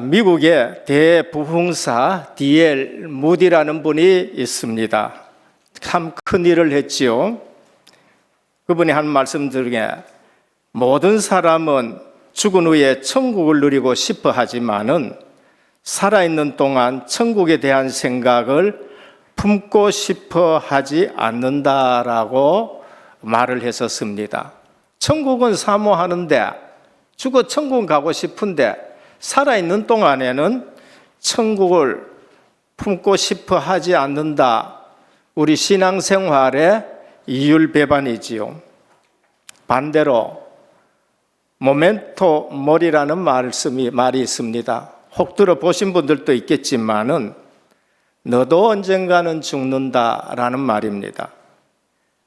미국의 대부흥사 D.L. 무디라는 분이 있습니다. 참 큰 일을 했지요. 그분이 한 말씀 중에 모든 사람은 죽은 후에 천국을 누리고 싶어 하지만은 살아있는 동안 천국에 대한 생각을 품고 싶어 하지 않는다라고 말을 했었습니다. 천국은 사모하는데, 죽어 천국 가고 싶은데 살아있는 동안에는 천국을 품고 싶어 하지 않는다. 우리 신앙생활의 이율배반이지요. 반대로 모멘토 모리라는 말이 있습니다. 혹 들어보신 분들도 있겠지만은 너도 언젠가는 죽는다라는 말입니다.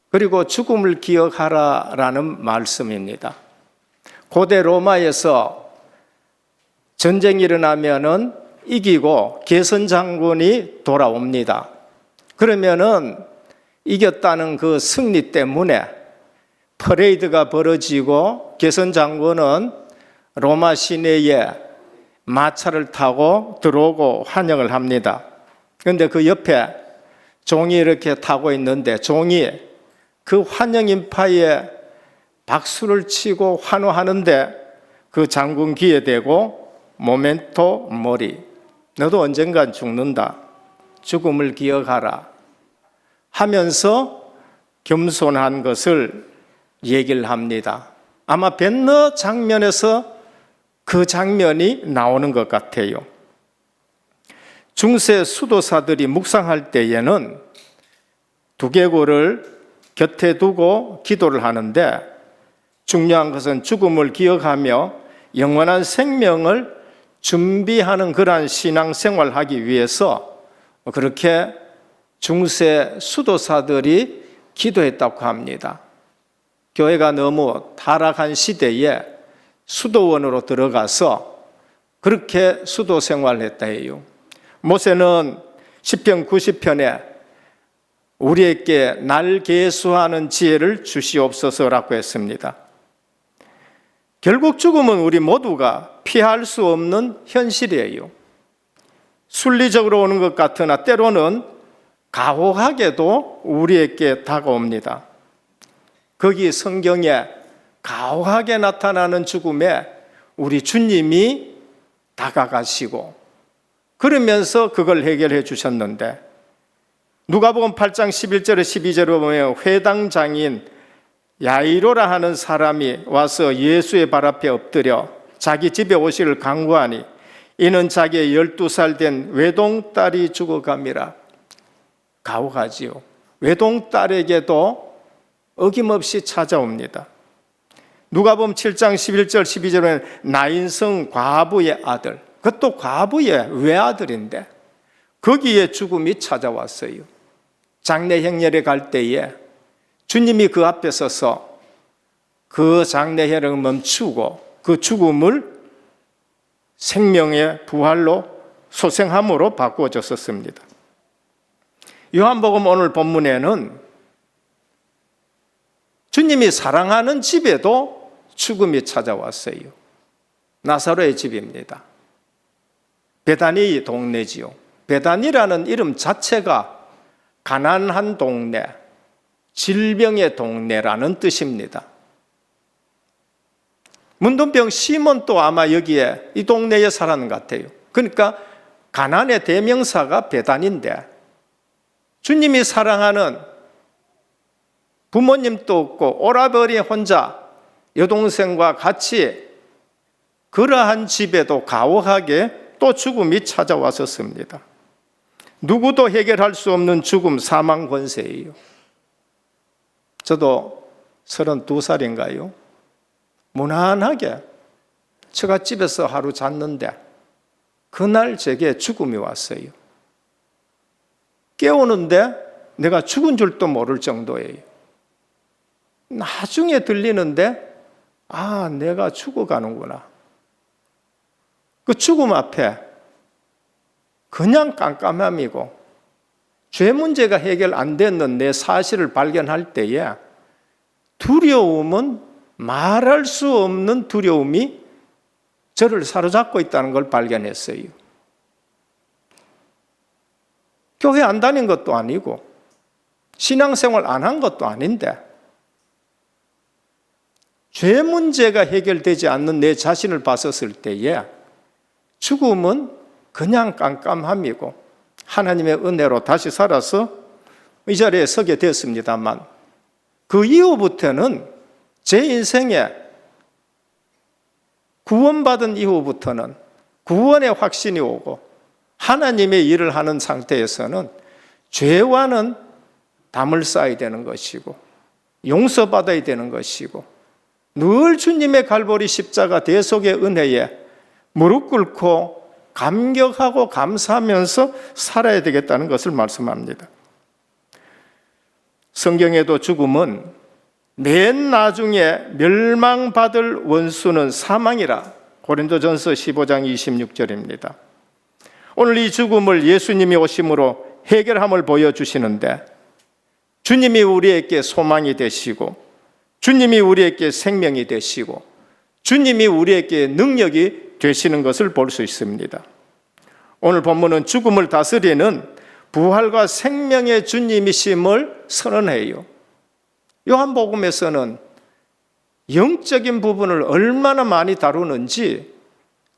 그리고 죽음을 기억하라라는 말씀입니다. 고대 로마에서 전쟁이 일어나면은 이기고 개선 장군이 돌아옵니다. 그러면은 이겼다는 그 승리 때문에 퍼레이드가 벌어지고 개선 장군은 로마 시내에 마차를 타고 들어오고 환영을 합니다. 그런데 그 옆에 종이 이렇게 타고 있는데 종이 그 환영 인파에 박수를 치고 환호하는데 그 장군 귀에 대고 모멘토 모리, 너도 언젠간 죽는다, 죽음을 기억하라 하면서 겸손한 것을 얘기를 합니다. 아마 벤너 장면에서 그 장면이 나오는 것 같아요. 중세 수도사들이 묵상할 때에는 두개골을 곁에 두고 기도를 하는데 중요한 것은 죽음을 기억하며 영원한 생명을 준비하는 그러한 신앙생활을 하기 위해서 그렇게 중세 수도사들이 기도했다고 합니다. 교회가 너무 타락한 시대에 수도원으로 들어가서 그렇게 수도 생활을 했다 해요. 모세는 시편 90편에 우리에게 날 계수하는 지혜를 주시옵소서라고 했습니다. 결국 죽음은 우리 모두가 피할 수 없는 현실이에요. 순리적으로 오는 것 같으나 때로는 가혹하게도 우리에게 다가옵니다. 거기 성경에 가혹하게 나타나는 죽음에 우리 주님이 다가가시고 그러면서 그걸 해결해 주셨는데, 누가복음 8장 11절에 12절에 보면 회당장인 야이로라 하는 사람이 와서 예수의 발 앞에 엎드려 자기 집에 오시기를 간구하니 이는 자기의 12살 된 외동딸이 죽어감이라. 가혹하지요. 외동딸에게도 어김없이 찾아옵니다. 누가복음 7장 11절 12절에는 나인성 과부의 아들, 그것도 과부의 외아들인데 거기에 죽음이 찾아왔어요. 장례 행렬에 갈 때에 주님이 그 앞에 서서 그 장례 행렬을 멈추고 그 죽음을 생명의 부활로 소생함으로 바꾸어 줬었습니다. 요한복음 오늘 본문에는 주님이 사랑하는 집에도 죽음이 찾아왔어요. 나사로의 집입니다. 베다니 동네지요. 베다니라는 이름 자체가 가난한 동네, 질병의 동네라는 뜻입니다. 문둥병 시몬도 아마 여기에 이 동네에 살았는 것 같아요. 그러니까 가난의 대명사가 베다니인데 주님이 사랑하는 부모님도 없고 오라버니 혼자 여동생과 같이 그러한 집에도 가혹하게 또 죽음이 찾아왔었습니다. 누구도 해결할 수 없는 죽음, 사망 권세예요. 저도 32살인가요? 무난하게 처갓집에서 하루 잤는데 그날 제게 죽음이 왔어요. 깨우는데 내가 죽은 줄도 모를 정도예요. 나중에 들리는데 아, 내가 죽어가는구나. 그 죽음 앞에 그냥 깜깜함이고 죄 문제가 해결 안 됐는 내 사실을 발견할 때에 두려움은 말할 수 없는 두려움이 저를 사로잡고 있다는 걸 발견했어요. 교회 안 다닌 것도 아니고 신앙생활 안 한 것도 아닌데 죄 문제가 해결되지 않는 내 자신을 봤었을 때에 죽음은 그냥 깜깜함이고 하나님의 은혜로 다시 살아서 이 자리에 서게 됐습니다만 그 이후부터는 제 인생에 구원받은 이후부터는 구원의 확신이 오고 하나님의 일을 하는 상태에서는 죄와는 담을 쌓아야 되는 것이고 용서받아야 되는 것이고 늘 주님의 갈보리 십자가 대속의 은혜에 무릎 꿇고 감격하고 감사하면서 살아야 되겠다는 것을 말씀합니다. 성경에도 죽음은 맨 나중에 멸망받을 원수는 사망이라 고린도전서 15장 26절입니다. 오늘 이 죽음을 예수님이 오심으로 해결함을 보여주시는데 주님이 우리에게 소망이 되시고 주님이 우리에게 생명이 되시고 주님이 우리에게 능력이 되시는 것을 볼 수 있습니다. 오늘 본문은 죽음을 다스리는 부활과 생명의 주님이심을 선언해요. 요한복음에서는 영적인 부분을 얼마나 많이 다루는지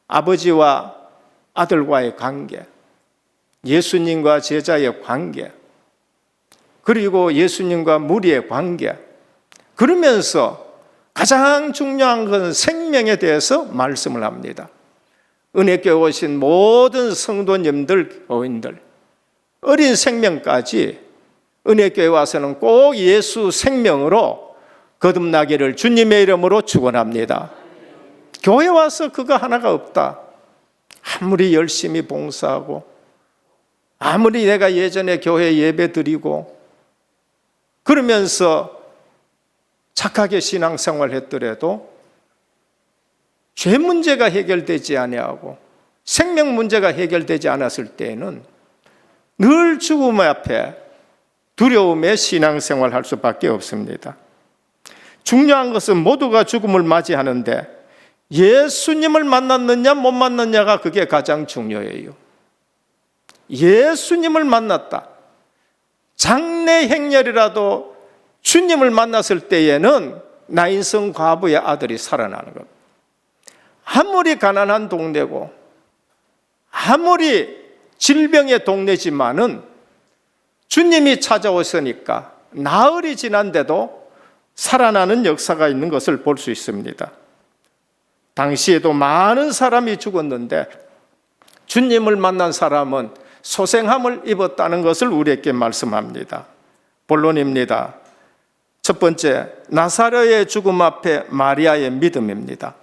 아버지와 아들과의 관계, 예수님과 제자의 관계, 그리고 예수님과 무리의 관계, 그러면서 가장 중요한 것은 생명에 대해서 말씀을 합니다. 은혜교회 오신 모든 성도님들, 교인들, 어린 생명까지 은혜교회 와서는 꼭 예수 생명으로 거듭나기를 주님의 이름으로 축원합니다. 교회 와서 그거 하나가 없다. 아무리 열심히 봉사하고 아무리 내가 예전에 교회 예배 드리고 그러면서 착하게 신앙생활 했더라도 죄 문제가 해결되지 아니하고 생명 문제가 해결되지 않았을 때에는 늘 죽음 앞에 두려움의 신앙생활 할 수밖에 없습니다. 중요한 것은 모두가 죽음을 맞이하는데 예수님을 만났느냐 못 만났느냐가 그게 가장 중요해요. 예수님을 만났다. 장래 행렬이라도 주님을 만났을 때에는 나인성 과부의 아들이 살아나는 것. 아무리 가난한 동네고 아무리 질병의 동네지만은 주님이 찾아오시니까 나흘이 지난데도 살아나는 역사가 있는 것을 볼 수 있습니다. 당시에도 많은 사람이 죽었는데 주님을 만난 사람은 소생함을 입었다는 것을 우리에게 말씀합니다. 본론입니다. 첫 번째, 나사로의 죽음 앞에 마리아의 믿음입니다.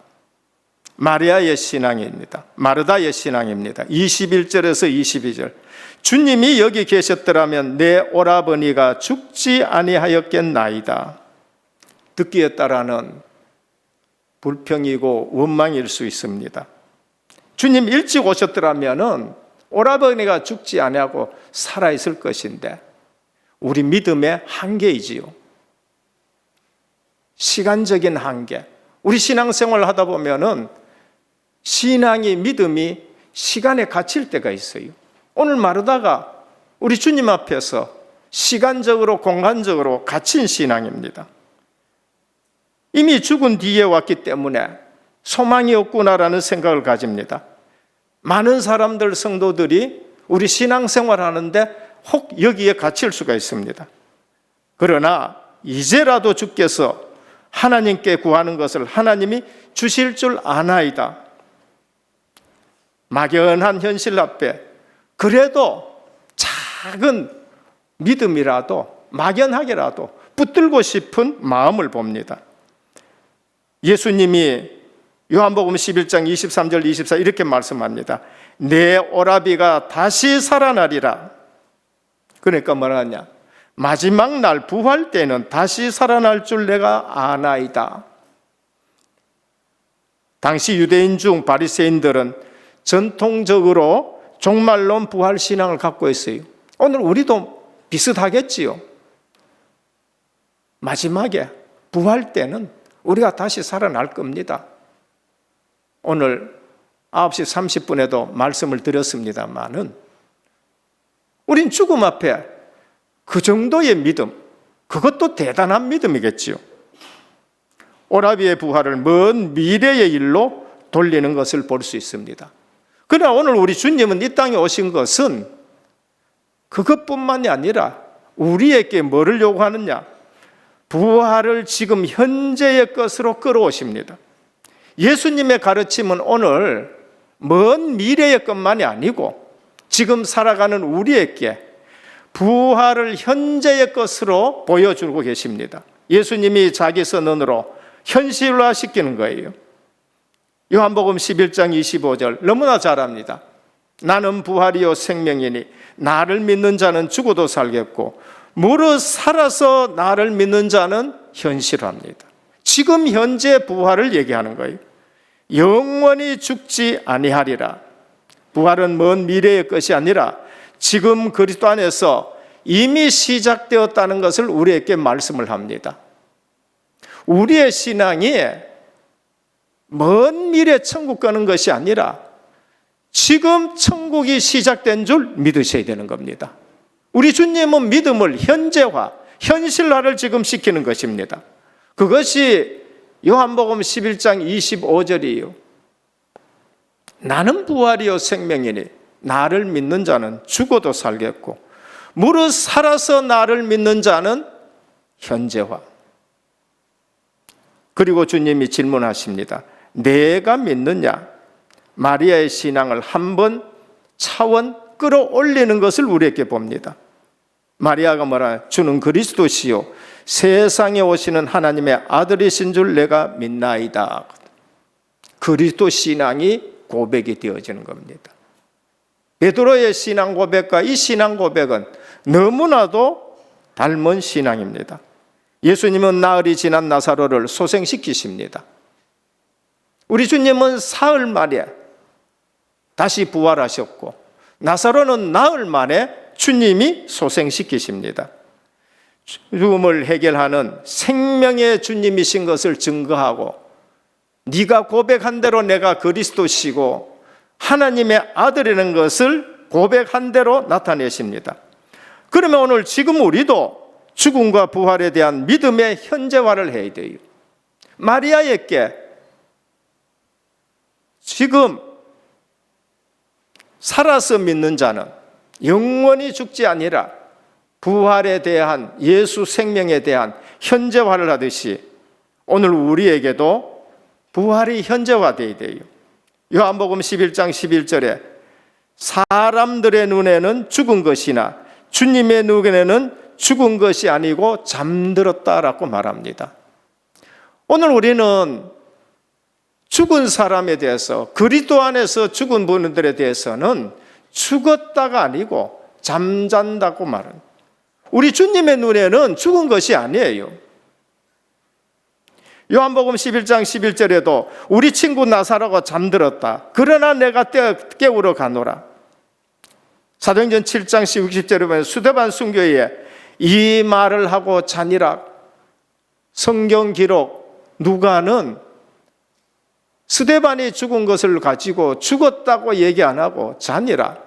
마리아의 신앙입니다. 마르다의 신앙입니다. 21절에서 22절. 주님이 여기 계셨더라면 내 오라버니가 죽지 아니하였겠나이다. 듣기에 따라는 불평이고 원망일 수 있습니다. 주님 일찍 오셨더라면 오라버니가 죽지 아니하고 살아있을 것인데 우리 믿음의 한계이지요. 시간적인 한계. 우리 신앙생활을 하다 보면은 신앙이 믿음이 시간에 갇힐 때가 있어요. 오늘 마르다가 우리 주님 앞에서 시간적으로 공간적으로 갇힌 신앙입니다. 이미 죽은 뒤에 왔기 때문에 소망이 없구나라는 생각을 가집니다. 많은 사람들, 성도들이 우리 신앙생활 하는데 혹 여기에 갇힐 수가 있습니다. 그러나 이제라도 주께서 하나님께 구하는 것을 하나님이 주실 줄 아나이다. 막연한 현실 앞에 그래도 작은 믿음이라도 막연하게라도 붙들고 싶은 마음을 봅니다. 예수님이 요한복음 11장 23절 24 이렇게 말씀합니다. 내 오라비가 다시 살아나리라. 그러니까 뭐라냐? 마지막 날 부활 때는 다시 살아날 줄 내가 아나이다. 당시 유대인 중 바리새인들은 전통적으로 종말론 부활 신앙을 갖고 있어요. 오늘 우리도 비슷하겠지요. 마지막에 부활 때는 우리가 다시 살아날 겁니다. 오늘 9시 30분에도 말씀을 드렸습니다마는 우린 죽음 앞에 그 정도의 믿음, 그것도 대단한 믿음이겠지요. 오라비의 부활을 먼 미래의 일로 돌리는 것을 볼 수 있습니다. 그러나 오늘 우리 주님은 이 땅에 오신 것은 그것뿐만이 아니라 우리에게 뭐를 요구하느냐? 부활을 지금 현재의 것으로 끌어오십니다. 예수님의 가르침은 오늘 먼 미래의 것만이 아니고 지금 살아가는 우리에게 부활을 현재의 것으로 보여주고 계십니다. 예수님이 자기 선언으로 현실화시키는 거예요. 요한복음 11장 25절 너무나 잘 압니다. 나는 부활이요 생명이니 나를 믿는 자는 죽어도 살겠고 무릇 살아서 나를 믿는 자는 현실화입니다. 지금 현재 부활을 얘기하는 거예요. 영원히 죽지 아니하리라. 부활은 먼 미래의 것이 아니라 지금 그리스도 안에서 이미 시작되었다는 것을 우리에게 말씀을 합니다. 우리의 신앙이 먼 미래 천국 가는 것이 아니라 지금 천국이 시작된 줄 믿으셔야 되는 겁니다. 우리 주님은 믿음을 현재화, 현실화를 지금 시키는 것입니다. 그것이 요한복음 11장 25절이에요. 나는 부활이요 생명이니 나를 믿는 자는 죽어도 살겠고 무릇 살아서 나를 믿는 자는 현재화. 그리고 주님이 질문하십니다. 내가 믿느냐? 마리아의 신앙을 한번 차원 끌어올리는 것을 우리에게 봅니다. 마리아가 뭐라? 주는 그리스도시요 세상에 오시는 하나님의 아들이신 줄 내가 믿나이다. 그리스도 신앙이 고백이 되어지는 겁니다. 베드로의 신앙 고백과 이 신앙 고백은 너무나도 닮은 신앙입니다. 예수님은 나흘이 지난 나사로를 소생시키십니다. 우리 주님은 사흘 만에 다시 부활하셨고 나사로는 나흘 만에 주님이 소생시키십니다. 죽음을 해결하는 생명의 주님이신 것을 증거하고 네가 고백한 대로 내가 그리스도시고 하나님의 아들이라는 것을 고백한 대로 나타내십니다. 그러면 오늘 지금 우리도 죽음과 부활에 대한 믿음의 현재화를 해야 돼요. 마리아에게 지금 살아서 믿는 자는 영원히 죽지 아니라 부활에 대한 예수 생명에 대한 현재화를 하듯이 오늘 우리에게도 부활이 현재화되어야 돼요. 요한복음 11장 11절에 사람들의 눈에는 죽은 것이나 주님의 눈에는 죽은 것이 아니고 잠들었다라고 말합니다. 오늘 우리는 죽은 사람에 대해서 그리스도 안에서 죽은 분들에 대해서는 죽었다가 아니고 잠잔다고 말합니다. 우리 주님의 눈에는 죽은 것이 아니에요. 요한복음 11장 11절에도 우리 친구 나사로가 잠들었다. 그러나 내가 깨우러 가노라. 사도행전 7장 60절에 보면 수데반 순교에 이 말을 하고 자니라. 성경 기록 누가는 스데반이 죽은 것을 가지고 죽었다고 얘기 안 하고 자니라.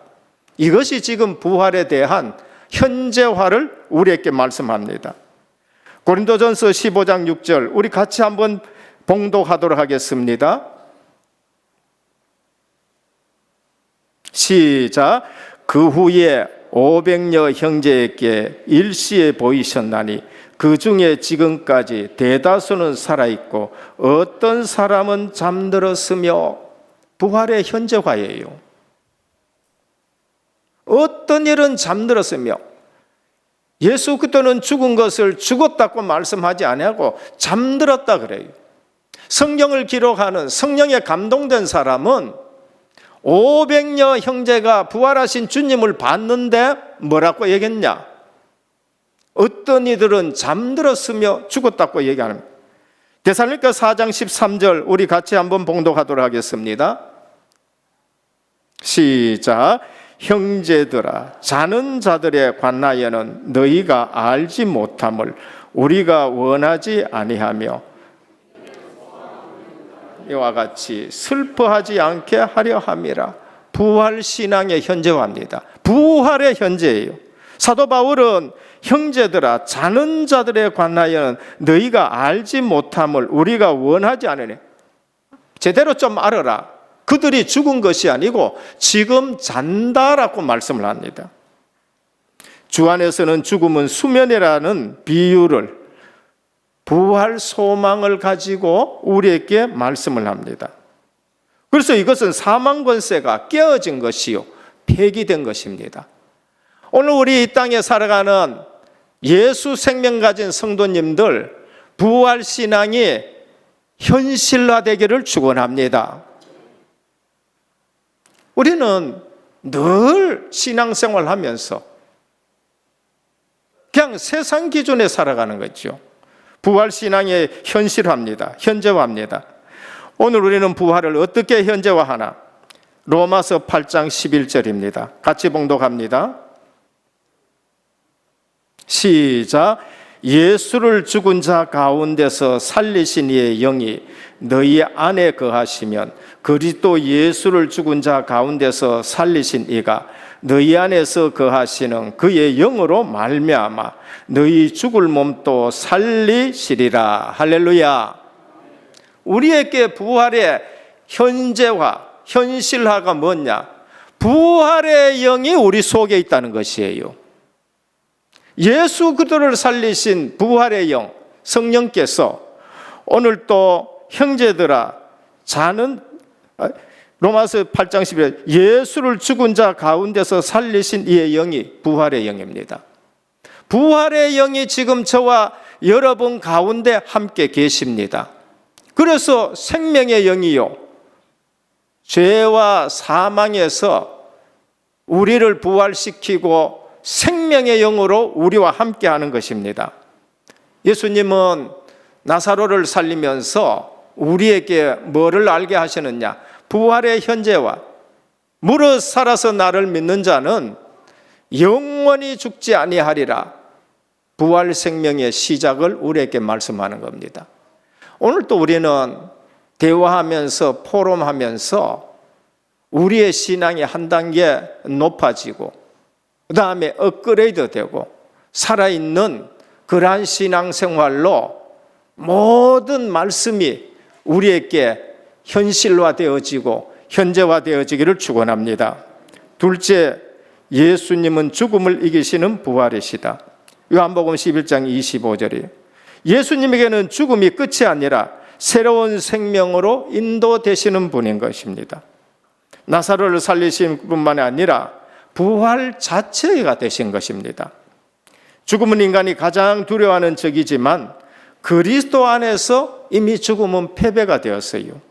이것이 지금 부활에 대한 현재화를 우리에게 말씀합니다. 고린도전서 15장 6절 우리 같이 한번 봉독하도록 하겠습니다. 시작. 그 후에 500여 형제에게 일시에 보이셨나니 그 중에 지금까지 대다수는 살아있고 어떤 사람은 잠들었으며 부활의 현재화예요. 어떤 일은 잠들었으며 예수 그리스도는 죽은 것을 죽었다고 말씀하지 아니하고 잠들었다 그래요. 성경을 기록하는 성령에 감동된 사람은 500여 형제가 부활하신 주님을 봤는데 뭐라고 얘기했냐? 어떤 이들은 잠들었으며 죽었다고 얘기하는 거예요. 데살로니가 4장 13절 우리 같이 한번 봉독하도록 하겠습니다. 시작. 형제들아 자는 자들에 관하여는 너희가 알지 못함을 우리가 원하지 아니하며 이와 같이 슬퍼하지 않게 하려 함이라. 부활 신앙의 현재화입니다. 부활의 현재예요. 사도 바울은 형제들아 자는 자들에 관하여는 너희가 알지 못함을 우리가 원하지 않으니 제대로 좀 알아라. 그들이 죽은 것이 아니고 지금 잔다라고 말씀을 합니다. 주 안에서는 죽음은 수면이라는 비유를 부활 소망을 가지고 우리에게 말씀을 합니다. 그래서 이것은 사망 권세가 깨어진 것이요 폐기된 것입니다. 오늘 우리 이 땅에 살아가는 예수 생명 가진 성도님들 부활 신앙이 현실화되기를 축원합니다. 우리는 늘 신앙생활 하면서 그냥 세상 기준에 살아가는 거죠. 부활 신앙의 현실화입니다. 현재화입니다. 오늘 우리는 부활을 어떻게 현재화하나? 로마서 8장 11절입니다. 같이 봉독합니다. 시작. 예수를 죽은 자 가운데서 살리신 이의 영이 너희 안에 거하시면 그리스도 예수를 죽은 자 가운데서 살리신 이가 너희 안에서 거하시는 그의 영으로 말미암아 너희 죽을 몸도 살리시리라. 할렐루야. 우리에게 부활의 현재화, 현실화가 뭐냐? 부활의 영이 우리 속에 있다는 것이에요. 예수 그리스도를 살리신 부활의 영, 성령께서 오늘 또 형제들아 자는 로마서 8장 11절 예수를 죽은 자 가운데서 살리신 이의 영이 부활의 영입니다. 부활의 영이 지금 저와 여러분 가운데 함께 계십니다. 그래서 생명의 영이요 죄와 사망에서 우리를 부활시키고 생명의 영으로 우리와 함께하는 것입니다. 예수님은 나사로를 살리면서 우리에게 뭐를 알게 하시느냐? 부활의 현재와 무릇 살아서 나를 믿는 자는 영원히 죽지 아니하리라. 부활 생명의 시작을 우리에게 말씀하는 겁니다. 오늘 또 우리는 대화하면서 포럼하면서 우리의 신앙이 한 단계 높아지고 그 다음에 업그레이드 되고 살아있는 그러한 신앙생활로 모든 말씀이 우리에게 현실화되어지고 현재화되어지기를 축원합니다. 둘째, 예수님은 죽음을 이기시는 부활이시다. 요한복음 11장 25절이에요. 예수님에게는 죽음이 끝이 아니라 새로운 생명으로 인도되시는 분인 것입니다. 나사로를 살리신 뿐만 아니라 부활 자체가 되신 것입니다. 죽음은 인간이 가장 두려워하는 적이지만 그리스도 안에서 이미 죽음은 패배가 되었어요.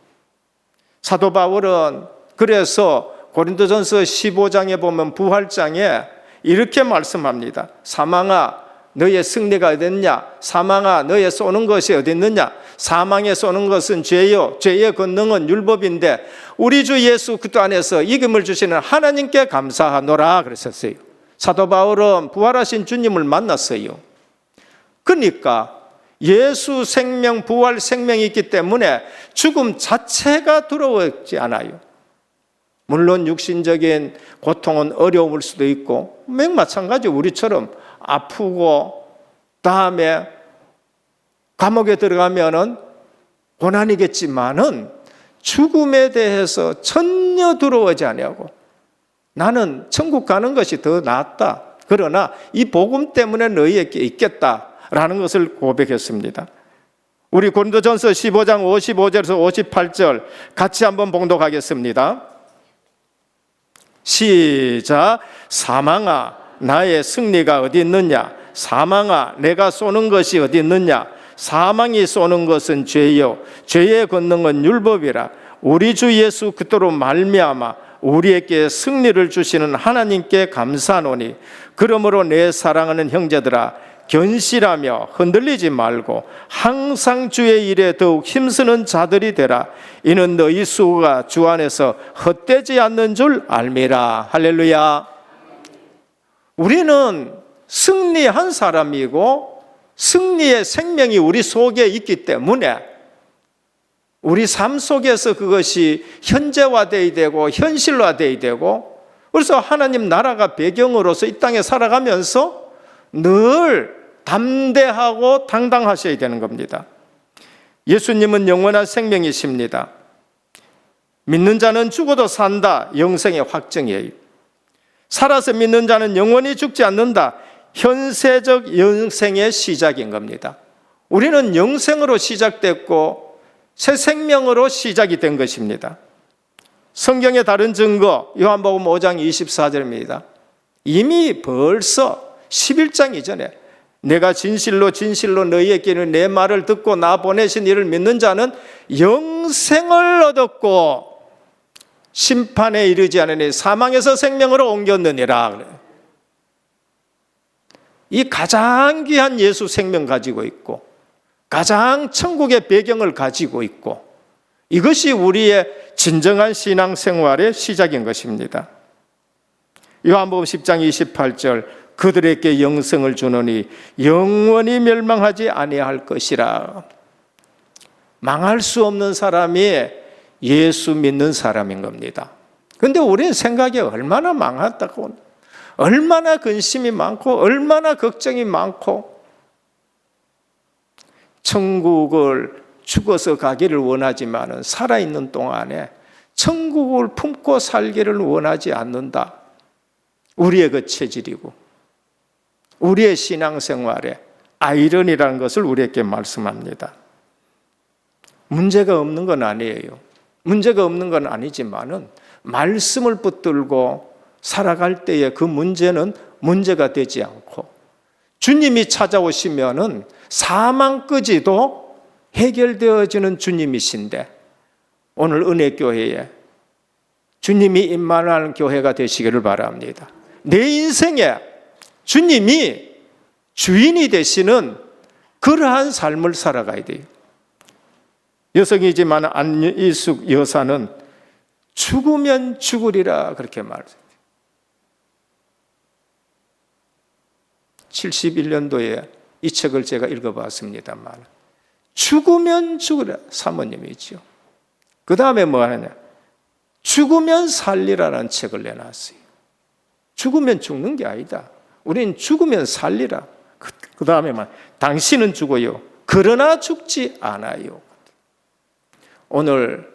사도 바울은 그래서 고린도전서 15장에 보면 부활장에 이렇게 말씀합니다. 사망아 너의 승리가 어디 있느냐? 사망아 너의 쏘는 것이 어디 있느냐? 사망에 쏘는 것은 죄요 죄의 권능은 율법인데 우리 주 예수 그리스도 안에서 이김을 주시는 하나님께 감사하노라 그랬었어요. 사도 바울은 부활하신 주님을 만났어요. 그러니까 예수 생명 부활 생명이 있기 때문에 죽음 자체가 두려워하지 않아요. 물론 육신적인 고통은 어려울 수도 있고 마찬가지 우리처럼 아프고 다음에 감옥에 들어가면은 고난이겠지만은 죽음에 대해서 전혀 두려워하지 아니하고 나는 천국 가는 것이 더 낫다. 그러나 이 복음 때문에 너희에게 있겠다라는 것을 고백했습니다. 우리 고린도전서 15장 55절에서 58절 같이 한번 봉독하겠습니다. 시작. 사망아 나의 승리가 어디 있느냐? 사망아 내가 쏘는 것이 어디 있느냐? 사망이 쏘는 것은 죄요 죄의 권능은 율법이라. 우리 주 예수 그리스도로 말미암아 우리에게 승리를 주시는 하나님께 감사하노니 그러므로 내 사랑하는 형제들아 견실하며 흔들리지 말고 항상 주의 일에 더욱 힘쓰는 자들이 되라. 이는 너희 수고가 주 안에서 헛되지 않는 줄 알미라. 할렐루야. 우리는 승리한 사람이고 승리의 생명이 우리 속에 있기 때문에 우리 삶 속에서 그것이 현재화되어야 되고 현실화되어야 되고, 그래서 하나님 나라가 배경으로서 이 땅에 살아가면서 늘 담대하고 당당하셔야 되는 겁니다. 예수님은 영원한 생명이십니다. 믿는 자는 죽어도 산다. 영생의 확정이에요. 살아서 믿는 자는 영원히 죽지 않는다. 현세적 영생의 시작인 겁니다. 우리는 영생으로 시작됐고 새 생명으로 시작이 된 것입니다. 성경의 다른 증거, 요한복음 5장 24절입니다. 이미 벌써 11장 이전에 내가 진실로 진실로 너희에게는 내 말을 듣고 나 보내신 이를 믿는 자는 영생을 얻었고 심판에 이르지 않으니 사망에서 생명으로 옮겼느니라. 이 가장 귀한 예수 생명 가지고 있고 가장 천국의 배경을 가지고 있고, 이것이 우리의 진정한 신앙생활의 시작인 것입니다. 요한복음 10장 28절, 그들에게 영생을 주노니 영원히 멸망하지 아니할 것이라. 망할 수 없는 사람이 예수 믿는 사람인 겁니다. 그런데 우리는 생각이 얼마나 망했다고, 얼마나 근심이 많고 얼마나 걱정이 많고, 천국을 죽어서 가기를 원하지만 살아있는 동안에 천국을 품고 살기를 원하지 않는다. 우리의 그 체질이고 우리의 신앙생활의 아이러니라는 것을 우리에게 말씀합니다. 문제가 없는 건 아니에요. 문제가 없는 건 아니지만은 말씀을 붙들고 살아갈 때에 그 문제는 문제가 되지 않고, 주님이 찾아오시면은 사망까지도 해결되어지는 주님이신데, 오늘 은혜교회에 주님이 임만하는 교회가 되시기를 바랍니다. 내 인생에 주님이 주인이 되시는 그러한 삶을 살아가야 돼요. 여성이지만 안일숙 여사는 죽으면 죽으리라 그렇게 말했어요. 71년도에 이 책을 제가 읽어봤습니다만, 죽으면 죽으리라 사모님이죠. 그 다음에 뭐 하느냐, 죽으면 살리라라는 책을 내놨어요. 죽으면 죽는 게 아니다. 우린 죽으면 살리라. 그 다음에만 당신은 죽어요. 그러나 죽지 않아요. 오늘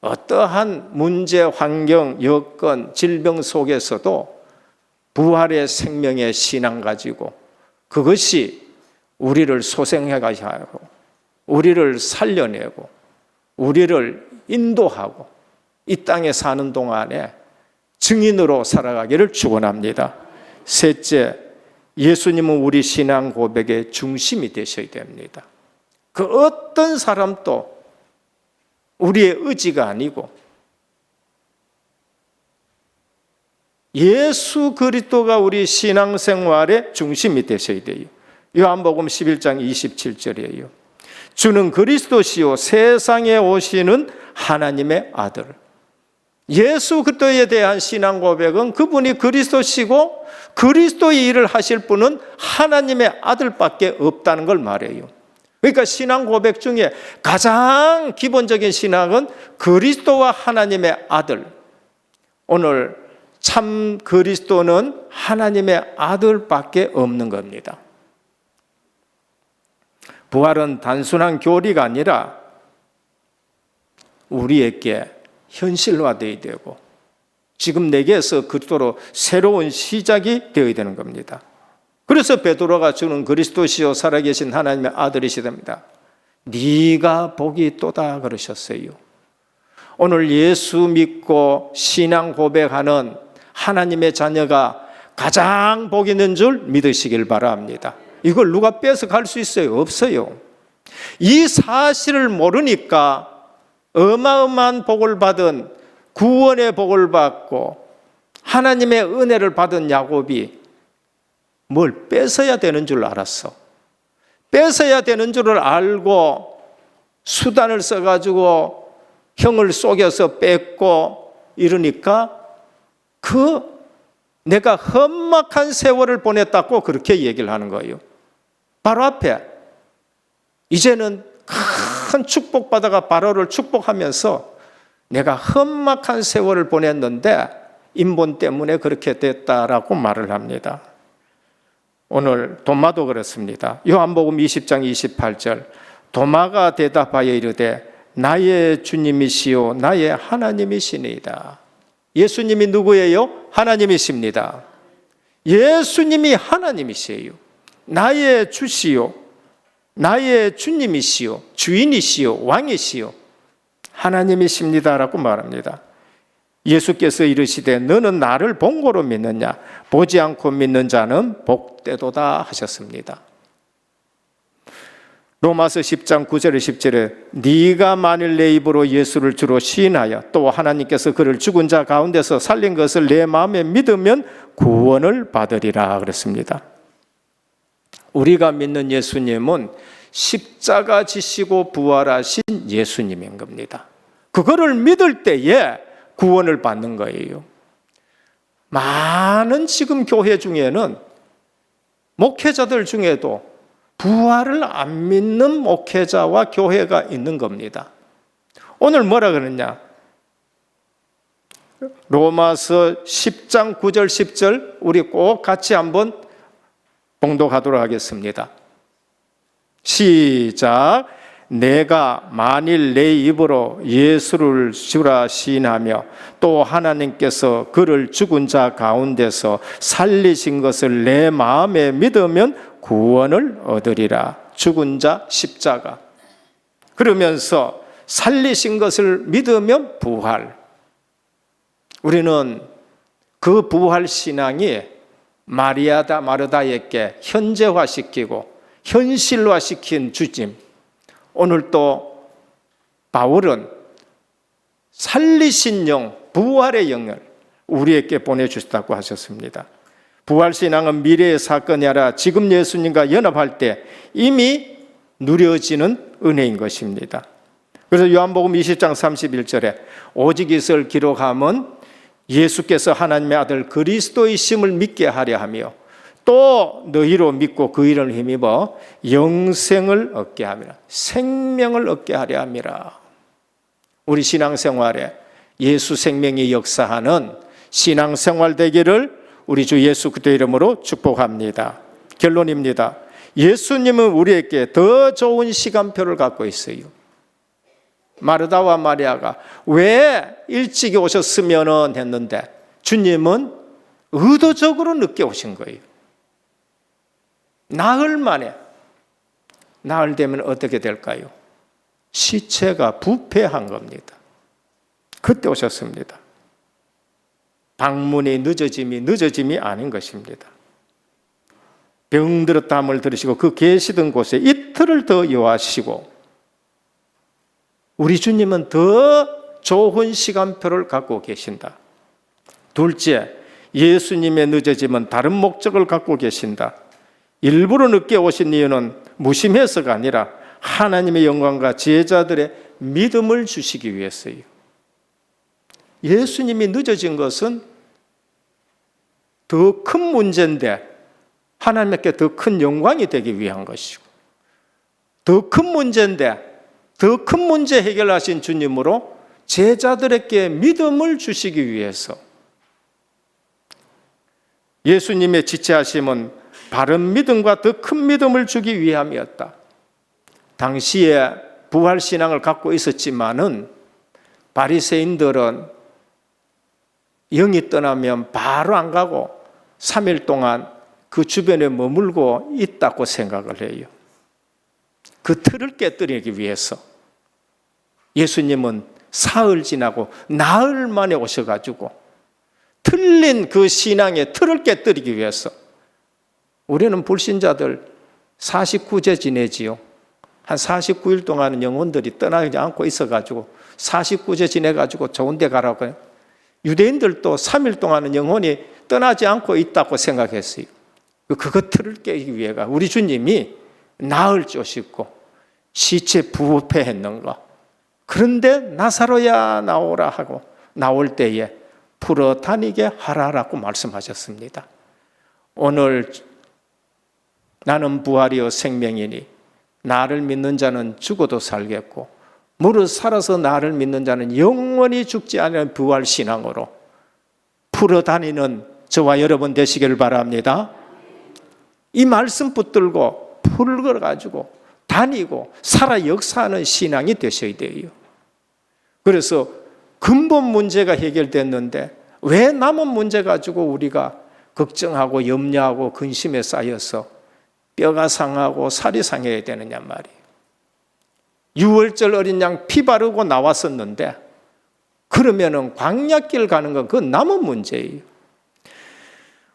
어떠한 문제, 환경, 여건, 질병 속에서도 부활의 생명의 신앙 가지고 그것이 우리를 소생해가게 하고 우리를 살려내고 우리를 인도하고 이 땅에 사는 동안에 증인으로 살아가기를 축원합니다. 셋째, 예수님은 우리 신앙 고백의 중심이 되셔야 됩니다. 그 어떤 사람도 우리의 의지가 아니고 예수 그리스도가 우리 신앙생활의 중심이 되셔야 돼요. 요한복음 11장 27절이에요. 주는 그리스도시요 세상에 오시는 하나님의 아들. 예수 그리스도에 대한 신앙 고백은 그분이 그리스도시고 그리스도의 일을 하실 분은 하나님의 아들밖에 없다는 걸 말해요. 그러니까 신앙 고백 중에 가장 기본적인 신앙은 그리스도와 하나님의 아들. 오늘 참 그리스도는 하나님의 아들밖에 없는 겁니다. 부활은 단순한 교리가 아니라 우리에게 현실화되어야 되고 지금 내게서 그리스도로 새로운 시작이 되어야 되는 겁니다. 그래서 베드로가 주는 그리스도시요 살아계신 하나님의 아들이시답니다. 네가 복이 있도다 그러셨어요. 오늘 예수 믿고 신앙 고백하는 하나님의 자녀가 가장 복 있는 줄 믿으시길 바랍니다. 이걸 누가 뺏어갈 수 있어요? 없어요. 이 사실을 모르니까 어마어마한 복을 받은 구원의 복을 받고 하나님의 은혜를 받은 야곱이 뭘 뺏어야 되는 줄 알았어. 뺏어야 되는 줄을 알고 수단을 써가지고 형을 속여서 뺏고 이러니까 내가 험악한 세월을 보냈다고 그렇게 얘기를 하는 거예요. 바로 앞에 이제는 큰 축복받아가 바로를 축복하면서 내가 험악한 세월을 보냈는데 인본 때문에 그렇게 됐다라고 말을 합니다. 오늘 도마도 그렇습니다. 요한복음 20장 28절 도마가 대답하여 이르되 나의 주님이시요 나의 하나님이시니이다. 예수님이 누구예요? 하나님이십니다. 예수님이 하나님이시에요. 나의 주시요 나의 주님이시요 주인이시요 왕이시요 하나님이십니다라고 말합니다. 예수께서 이르시되 너는 나를 본고로 믿느냐 보지 않고 믿는 자는 복되도다 하셨습니다. 로마서 10장 9절에 10절에 네가 만일 내 입으로 예수를 주로 시인하여 또 하나님께서 그를 죽은 자 가운데서 살린 것을 내 마음에 믿으면 구원을 받으리라 그랬습니다. 우리가 믿는 예수님은 십자가 지시고 부활하신 예수님인 겁니다. 그거를 믿을 때에 구원을 받는 거예요. 많은 지금 교회 중에는 목회자들 중에도 부활을 안 믿는 목회자와 교회가 있는 겁니다. 오늘 뭐라 그러냐? 로마서 10장 9절 10절 우리 꼭 같이 한번 봉독하도록 하겠습니다. 시작. 내가 만일 내 입으로 예수를 주라 시인하며 또 하나님께서 그를 죽은 자 가운데서 살리신 것을 내 마음에 믿으면 구원을 얻으리라. 죽은 자 십자가. 그러면서 살리신 것을 믿으면 부활. 우리는 그 부활 신앙이 마리아다 마르다에게 현재화시키고 현실화시킨 주님. 오늘 또 바울은 살리신 영, 부활의 영을 우리에게 보내주셨다고 하셨습니다. 부활신앙은 미래의 사건이 아니라 지금 예수님과 연합할 때 이미 누려지는 은혜인 것입니다. 그래서 요한복음 20장 31절에 오직 이것을 기록함은 예수께서 하나님의 아들 그리스도이심을 믿게 하려 하며 또 너희로 믿고 그 일을 힘입어 영생을 얻게 함이라. 생명을 얻게 하려 함이라. 우리 신앙생활에 예수 생명이 역사하는 신앙생활 되기를 우리 주 예수 그리스도 이름으로 축복합니다. 결론입니다. 예수님은 우리에게 더 좋은 시간표를 갖고 있어요. 마르다와 마리아가 왜 일찍 오셨으면 했는데 주님은 의도적으로 늦게 오신 거예요. 나흘 만에. 나흘 되면 어떻게 될까요? 시체가 부패한 겁니다. 그때 오셨습니다. 방문이 늦어짐이 아닌 것입니다. 병들었다 함을 들으시고 그 계시던 곳에 이틀을 더 여하시고 우리 주님은 더 좋은 시간표를 갖고 계신다. 둘째, 예수님의 늦어짐은 다른 목적을 갖고 계신다. 일부러 늦게 오신 이유는 무심해서가 아니라 하나님의 영광과 제자들의 믿음을 주시기 위해서요. 예수님이 늦어진 것은 더 큰 문제인데 하나님께 더 큰 영광이 되기 위한 것이고 더 큰 문제인데 더 큰 문제 해결하신 주님으로 제자들에게 믿음을 주시기 위해서 예수님의 지체하심은 바른 믿음과 더 큰 믿음을 주기 위함이었다. 당시에 부활신앙을 갖고 있었지만은 바리새인들은 영이 떠나면 바로 안 가고 3일 동안 그 주변에 머물고 있다고 생각을 해요. 그 틀을 깨뜨리기 위해서 예수님은 사흘 지나고 나흘 만에 오셔가지고 틀린 그 신앙의 틀을 깨뜨리기 위해서 우리는 불신자들 49제 지내지요. 한 49일 동안은 영혼들이 떠나지 않고 있어가지고 49제 지내가지고 좋은 데 가라고 해요. 유대인들도 3일 동안은 영혼이 떠나지 않고 있다고 생각했어요. 그거 틀을 깨기 위해가 우리 주님이 나흘 쪼시고 시체 부패했는 거. 그런데 나사로야 나오라 하고 나올 때에 풀어 다니게 하라라고 말씀하셨습니다. 오늘 나는 부활이요 생명이니 나를 믿는 자는 죽어도 살겠고 무릇 살아서 나를 믿는 자는 영원히 죽지 않는 부활신앙으로 풀어다니는 저와 여러분 되시기를 바랍니다. 이 말씀 붙들고 풀어가지고 다니고 살아 역사하는 신앙이 되셔야 돼요. 그래서 근본 문제가 해결됐는데 왜 남은 문제 가지고 우리가 걱정하고 염려하고 근심에 쌓여서 뼈가 상하고 살이 상해야 되느냐 말이에요. 6월절 어린 양 피 바르고 나왔었는데 그러면은 광야길 가는 건 그건 남은 문제예요.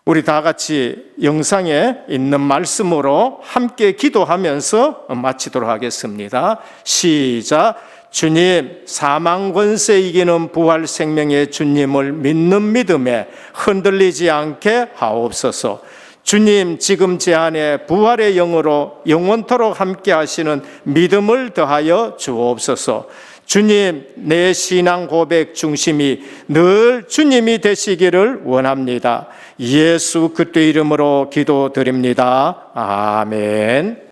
우리 다 같이 영상에 있는 말씀으로 함께 기도하면서 마치도록 하겠습니다. 시작. 주님, 사망 권세 이기는 부활 생명의 주님을 믿는 믿음에 흔들리지 않게 하옵소서. 주님, 지금 제 안에 부활의 영으로 영원토록 함께 하시는 믿음을 더하여 주옵소서. 주님, 내 신앙 고백 중심이 늘 주님이 되시기를 원합니다. 예수 그리스도 이름으로 기도드립니다. 아멘.